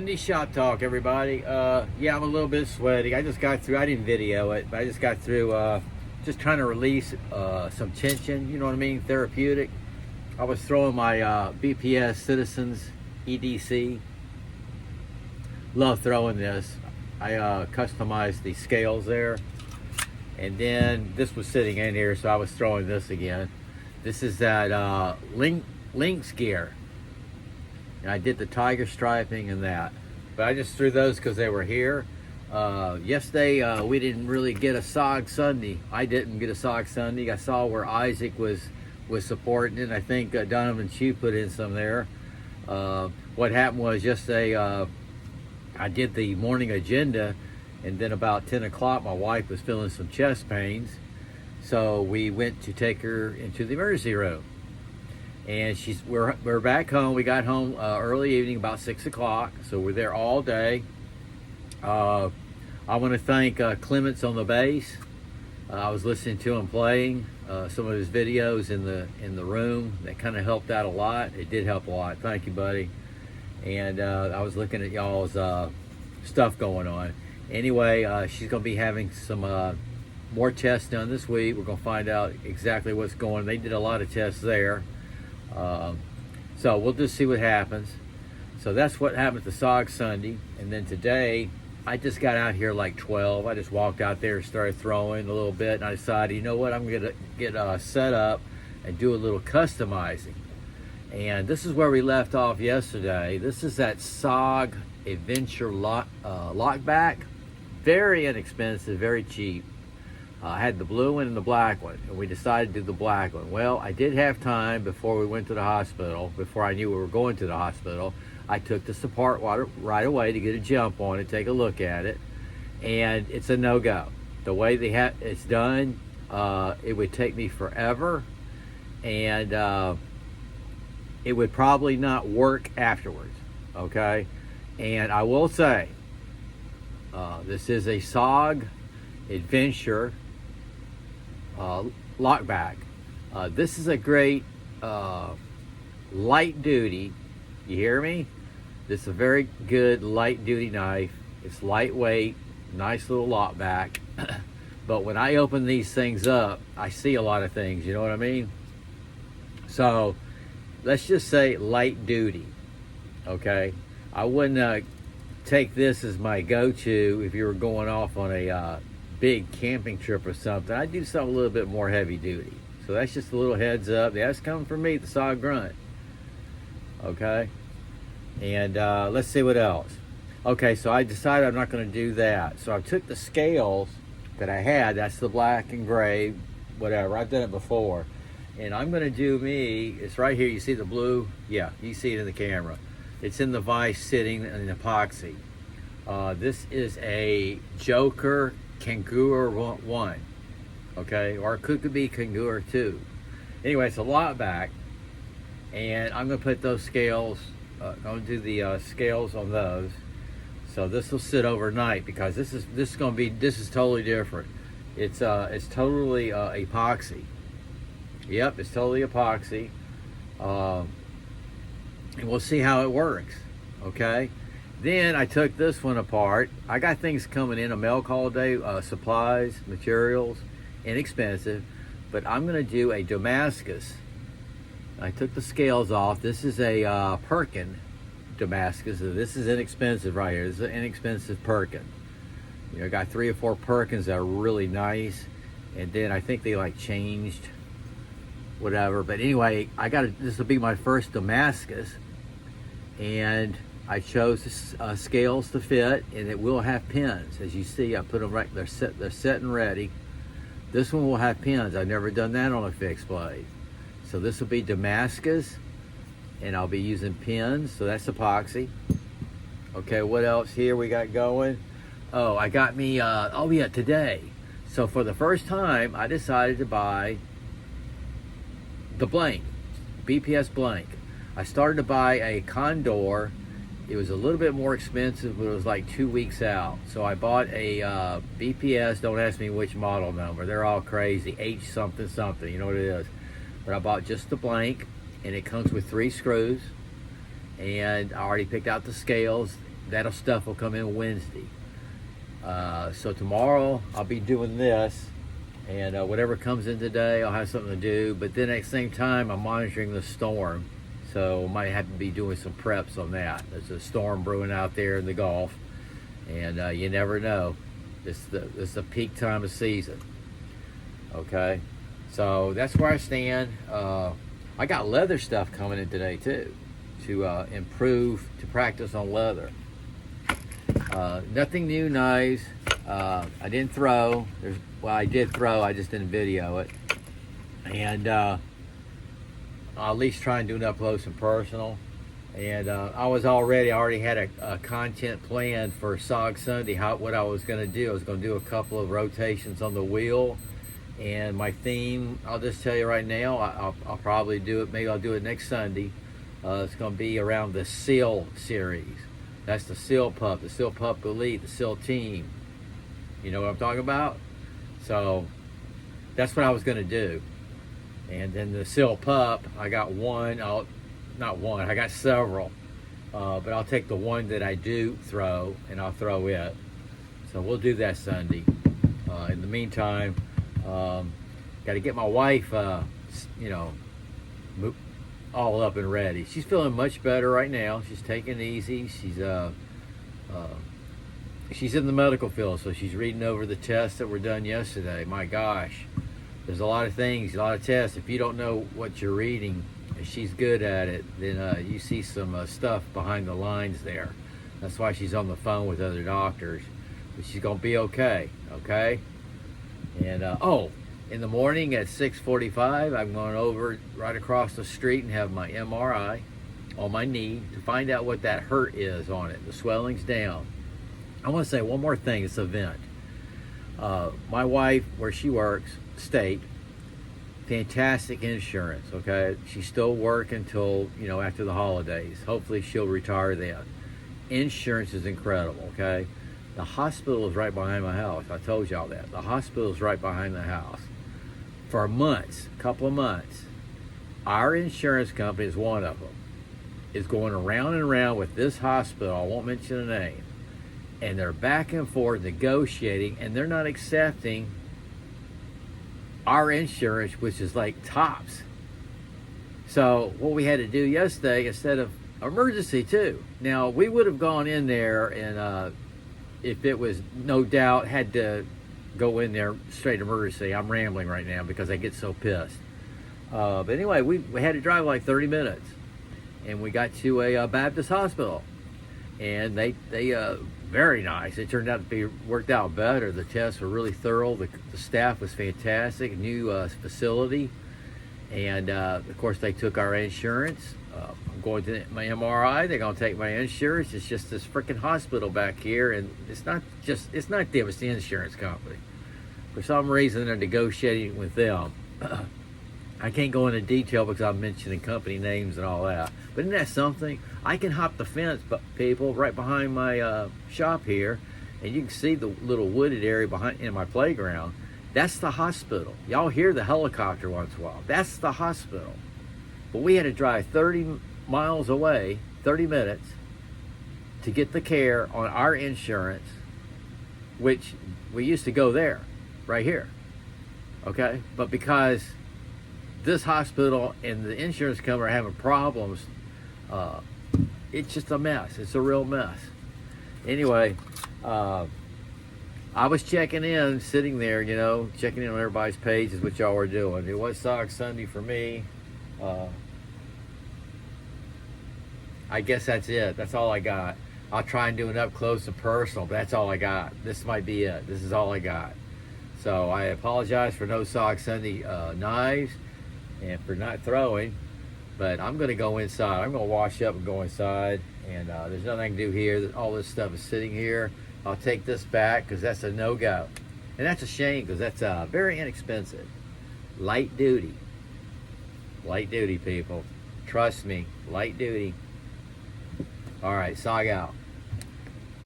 Sunday shop talk, everybody. Yeah, I'm a little bit sweaty. I just got through, I didn't video it, but I just got through just trying to release some tension, you know what I mean, therapeutic. I was throwing my BPS Citizens EDC. Love throwing this. I customized the scales there. And then this was sitting in here, so I was throwing this again. This is that Lynx gear. And I did the tiger striping and that. But I just threw those because they were here. Yesterday, we didn't really get a SOG Sunday. I didn't get a SOG Sunday. I saw where Isaac was supporting it. I think Donovan Chu put in some there. What happened was yesterday, I did the morning agenda, and then about 10 o'clock, my wife was feeling some chest pains. So we went to take her into the emergency room. And we're back home. We got home early evening, about 6 o'clock. So we're there all day. I want to thank Clements on the bass. I was listening to him playing some of his videos in the room. That kind of helped out a lot. It did help a lot. Thank you, buddy. And I was looking at y'all's stuff going on. Anyway, she's going to be having some more tests done this week. We're going to find out exactly what's going on. They did a lot of tests there. So we'll just see what happens. So that's what happened at the SOG Sunday. And then today, I just got out here like 12. I just walked out there and started throwing a little bit. And I decided, you know what, I'm going to get set up and do a little customizing. And this is where we left off yesterday. This is that SOG Adventure lockback. Very inexpensive, very cheap. I had the blue one and the black one, and we decided to do the black one. Well, I did have time before we went to the hospital, before I knew we were going to the hospital. I took this apart right away to get a jump on it, take a look at it, and it's a no-go. The way it's done, it would take me forever, and it would probably not work afterwards, okay? And I will say, this is a SOG Adventure lockback. This is a great light duty, you hear me? This is a very good light duty knife. It's lightweight, nice little lockback. But when I open these things up, I see a lot of things, you know what I mean? So let's just say light duty, okay? I wouldn't take this as my go-to if you were going off on a big camping trip or something. I'd do something a little bit more heavy duty. So that's just a little heads up. That's coming from me, the SOG Grunt. Okay? And let's see what else. Okay, so I decided I'm not going to do that. So I took the scales that I had. That's the black and gray, whatever. I've done it before. And I'm going to do it's right here. You see the blue? Yeah, you see it in the camera. It's in the vise sitting in epoxy. This is a Joker Kangaroo 1, okay, or it could be Kangaroo 2. Anyway, it's a lot back, and I'm going to put those scales, I'm going to do the scales on those. So this will sit overnight because this is totally different. It's totally epoxy. Yep, it's totally epoxy. And we'll see how it works, okay? Then I took this one apart. I got things coming in, a mail call day, supplies, materials, inexpensive, but I'm gonna do a Damascus. I took the scales off. This is a Perkin Damascus. This is inexpensive right here. This is an inexpensive Perkin. You know, I got 3 or 4 Perkins that are really nice, and then I think they like changed, whatever. But anyway, this will be my first Damascus, and I chose scales to fit, and it will have pins. As you see, I put them right, they're set and ready. This one will have pins. I've never done that on a fixed blade. So this will be Damascus, and I'll be using pins, so that's epoxy. Okay, what else here we got going? Oh, I got me, today. So for the first time, I decided to buy the blank, BPS blank. I started to buy a Condor. It was a little bit more expensive, but it was like 2 weeks out. So I bought a BPS, don't ask me which model number. They're all crazy, H something something, you know what it is. But I bought just the blank, and it comes with 3 screws. And I already picked out the scales. That stuff will come in Wednesday. So tomorrow I'll be doing this, and whatever comes in today, I'll have something to do. But then at the same time, I'm monitoring the storm, so might have to be doing some preps on that. There's a storm brewing out there in the Gulf, and you never know. This is the peak time of season. Okay, so that's where I stand. I got leather stuff coming in today too, to improve, to practice on leather. Nothing new knives. I didn't throw. Well, I did throw. I just didn't video it. And I'll at least try and do it up close and personal. And I already had a content plan for SOG Sunday. What I was going to do. I was going to do a couple of rotations on the wheel. And my theme, I'll just tell you right now, I'll probably do it. Maybe I'll do it next Sunday. It's going to be around the SEAL series. That's the SEAL Pup, the SEAL Pup Elite, the SEAL Team. You know what I'm talking about? So that's what I was going to do. And then the SEAL Pup, I got one. I got several. But I'll take the one that I do throw, and I'll throw it. So we'll do that Sunday. In the meantime, got to get my wife, all up and ready. She's feeling much better right now. She's taking it easy. She's in the medical field, so she's reading over the tests that were done yesterday. My gosh, there's a lot of things, a lot of tests. If you don't know what you're reading, and she's good at it, then you see some stuff behind the lines there. That's why she's on the phone with other doctors. But she's gonna be okay. Okay. And in the morning at 6:45, I'm going over right across the street and have my MRI on my knee to find out what that hurt is on it. The swelling's down. I want to say one more thing. It's a vent. My wife, where she works, state, fantastic insurance. Okay, she's still working until after the holidays. Hopefully, she'll retire then. Insurance is incredible. Okay, the hospital is right behind my house. I told y'all that. The hospital is right behind the house. For months, a couple of months, our insurance company is one of them, is going around and around with this hospital. I won't mention the name. And they're back and forth negotiating, and they're not accepting our insurance, which is like tops. So what we had to do yesterday, instead of emergency too. Now, we would have gone in there, and if it was no doubt had to go in there straight emergency. I'm rambling right now because I get so pissed. But anyway, we had to drive like 30 minutes, and we got to a Baptist hospital, and they very nice. It turned out to be worked out better. The tests were really thorough. The staff was fantastic. New facility, and of course they took our insurance. I'm going to my MRI. They're going to take my insurance. It's just this freaking hospital back here, and it's not them. It's the insurance company. For some reason, they're negotiating with them. I can't go into detail because I'm mentioning company names and all that. But isn't that something? I can hop the fence, people, right behind my shop here, and you can see the little wooded area in my playground. That's the hospital. Y'all hear the helicopter once in a while. That's the hospital. But we had to drive 30 miles away, 30 minutes, to get the care on our insurance, which we used to go there, right here. Okay? But because this hospital and the insurance company are having problems, it's just a mess. It's a real mess. Anyway, I was checking in, sitting there, checking in on everybody's pages, what y'all were doing. It was SOG Sunday for me. I guess that's it. That's all I got. I'll try and do it up close and personal, but that's all I got. This might be it. This is all I got. So I apologize for no SOG Sunday knives and for not throwing, but I'm going to go inside. I'm going to wash up and go inside, and there's nothing I can do here. All this stuff is sitting here. I'll take this back because that's a no-go. And that's a shame because that's very inexpensive. Light duty. Light duty, people. Trust me, light duty. All right, SOG out.